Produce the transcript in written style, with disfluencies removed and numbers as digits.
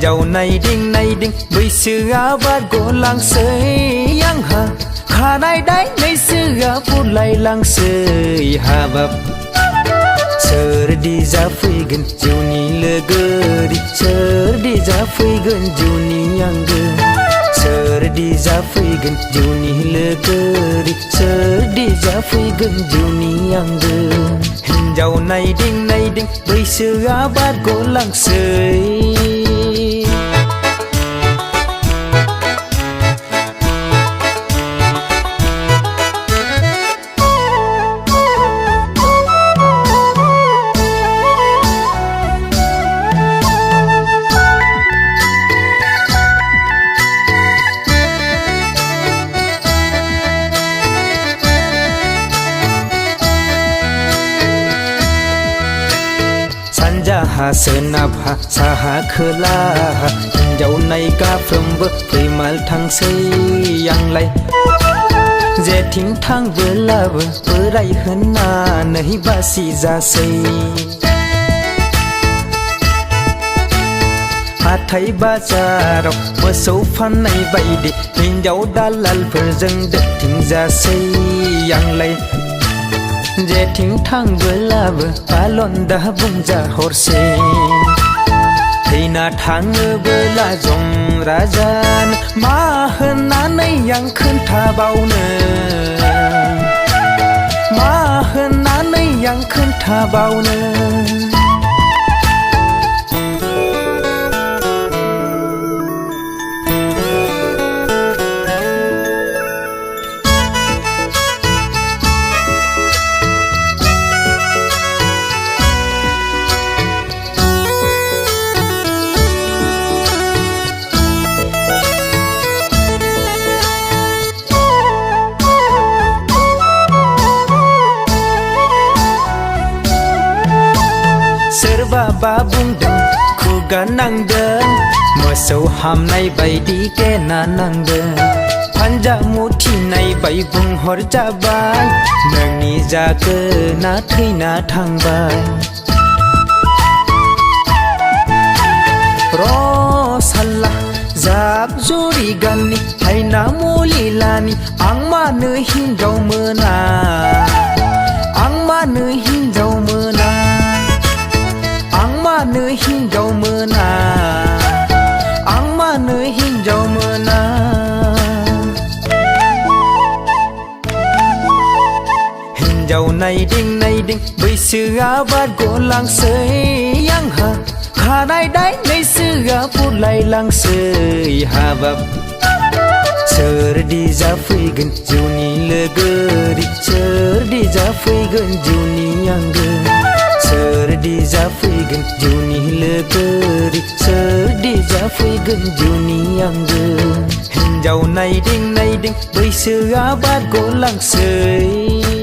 हिन्जाव नायदिं बैसोआ बारग'लांसै आंहा खानाय दायनैसोआ फुरलायलांसै हाबाब सोरदि जाफैगोन जिउनि लोगोरि सोरदि जाफैगोन जिउनि आंगो सोरदि जाफैगोन जिउनि लोगोरि सोरदि जाफैगोन जिउनि आंगो हिन्जाव नायदिं बैसोआ बारग'लांसै सानजाहा सोनाबहा साहा खोलाहा हिन्जाव नायगाफ्रोमबो फैमाल थांसै आंलाय जेथिं थांबोलाबो बोराय होननानै बासि जासै हाथाय बाजाराव मोसौ फाननाय बायदि हिन्जाव दालालफोरजों दोथिं जासै आंलाय जेथिं थांबोलाबो आलन्दा बुंजाहरसै थैना थाङोबोला जं राजानो मा होननानै आं खोन्थाबावनो मा होननानै आं खोन्थाबावनो सोरबाबा बुंदों खुगा नांदों मोसौ हामनाय बायदि गेना नांदों फान्जा मुथिनाय बाय बुंहरजाबाय नोंनि जागोना थैना थांबाय र साल्ला जाब जुरि गाननि हायना मुलि लानि आं मानो हिन्जाव मोना आं मानो हिन्जाव मोना आं मानो हिन्जाव मोना आं मानो हिन्जाव मोना हिन्जाव नायदिं बैसोआ बारग'लांसै आंहा खानाय दायनैसोआ फुरलायलांसै हाबाब सोरदि जाफैगोन जिउनि लोगोरि सोरदि जाफैगोन जिउनि आंगो सोरदि जाफैगोन जिउनि लोगोरि सोरदि जाफैगोन जिउनि आंगो हिन्जाव नायदिं बैसोआ बारग'लांसै